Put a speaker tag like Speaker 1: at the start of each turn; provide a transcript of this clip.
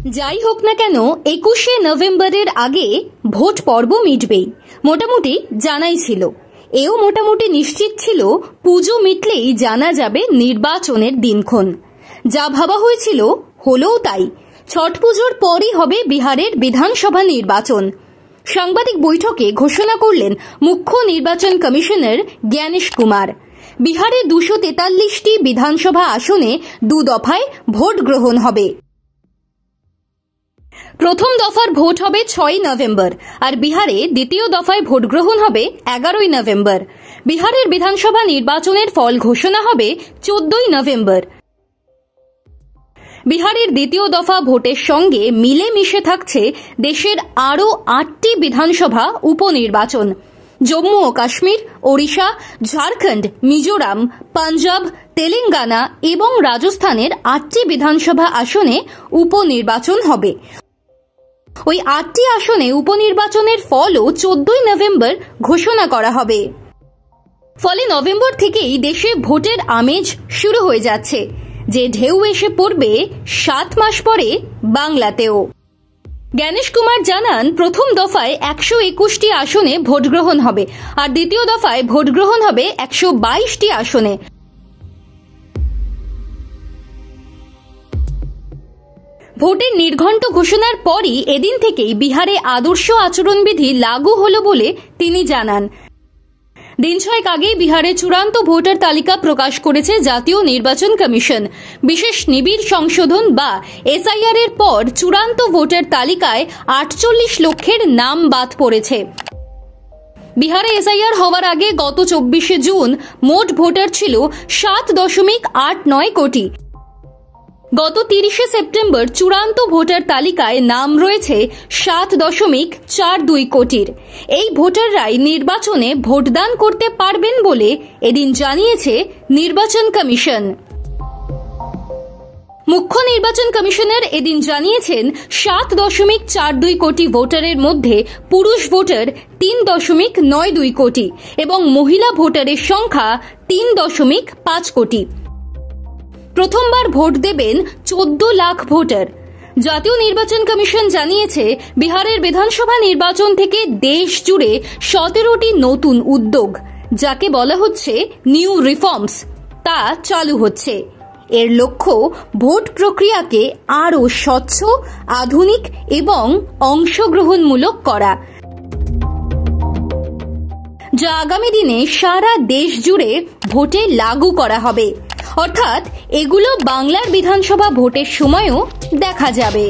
Speaker 1: যাই হোক না কেন 21শে নভেম্বরের আগে ভোট পর্ব মিটবেই মোটামুটি জানাই ছিল। এও মোটামুটি নিশ্চিত ছিল পুজো মিটলেই জানা যাবে নির্বাচনের দিনক্ষণ। যা ভাবা হয়েছিল হলোও তাই। ছট পুজোর পরই হবে বিহারের বিধানসভা নির্বাচন। সাংবাদিক বৈঠকে ঘোষণা করলেন মুখ্য নির্বাচন কমিশনার জ্ঞানেশ কুমার। বিহারে 243টি বিধানসভা আসনে 2 দফায় ভোট গ্রহণ হবে। প্রথম দফার ভোট হবে 6 নভেম্বর আর বিহারে দ্বিতীয় দফায় ভোট গ্রহণ হবে 11 নভেম্বর। বিহারের বিধানসভা নির্বাচনের ফল ঘোষণা হবে 14 নভেম্বর। বিহারের দ্বিতীয় দফা ভোটের সঙ্গে মিলেমিশে থাকছে দেশের আরও 8টি বিধানসভা উপনির্বাচন। জম্মু ও কাশ্মীর, ওড়িশা, ঝাড়খণ্ড, মিজোরাম, পাঞ্জাব, তেলেঙ্গানা এবং রাজস্থানের 8টি বিধানসভা আসনে উপনির্বাচন হবে। ওই 8টি আসনে উপনির্বাচনের ফলও 14 নভেম্বর ঘোষণা করা হবে। ফলে নভেম্বর থেকেই দেশে ভোটের আমেজ শুরু হয়ে যাচ্ছে, যে ঢেউ এসে পড়বে 7 মাস পরে বাংলাতেও। জ্ঞানেশ কুমার জানান, প্রথম দফায় 121টি আসনে ভোট গ্রহণ হবে আর দ্বিতীয় দফায় ভোট গ্রহণ হবে 122টি আসনে। ভোটের নির্ঘণ্ট ঘোষণার পরই এদিন থেকেই বিহারে আদর্শ আচরণবিধি লাগু হলো বলে তিনি জানান। দিন 6 আগেই বিহারে চূড়ান্ত ভোটার তালিকা প্রকাশ করেছে জাতীয় নির্বাচন কমিশন। বিশেষ নিবিড় সংশোধন বা এসআইআর এর পর চূড়ান্ত ভোটার তালিকায় 48 লক্ষের নাম বাদ পড়েছে। বিহারে এসআইআর হওয়ার আগে গত 24শে জুন মোট ভোটার ছিল 7.89 কোটি। গত 30শে সেপ্টেম্বর চূড়ান্ত ভোটার তালিকায় নাম রয়েছে 7.42 কোটির। এই ভোটাররাই নির্বাচনে ভোটদান করতে পারবেন বলে এদিন জানিয়েছে নির্বাচন কমিশন। মুখ্য নির্বাচন কমিশনার এদিন জানিয়েছেন, 7.42 কোটি ভোটারের মধ্যে পুরুষ ভোটার 3.92 কোটি এবং মহিলা ভোটারের সংখ্যা 3.5 কোটি। প্রথমবার ভোট দেবেন 14 লাখ ভোটার। জাতীয় নির্বাচন কমিশন জানিয়েছে, বিহারের বিধানসভা নির্বাচন থেকে দেশ জুড়ে 17টি নতুন উদ্যোগ, যাকে বলা হচ্ছে নিউ রিফর্মস, তা চালু হচ্ছে। এর লক্ষ্য ভোট প্রক্রিয়াকে আরও স্বচ্ছ, আধুনিক এবং অংশগ্রহণমূলক করা, যা আগামী দিনে সারা দেশ জুড়ে ভোটে লাগু করা হবে। অর্থাৎ এগুলো বাংলার বিধানসভা ভোটের সময়ও দেখা যাবে।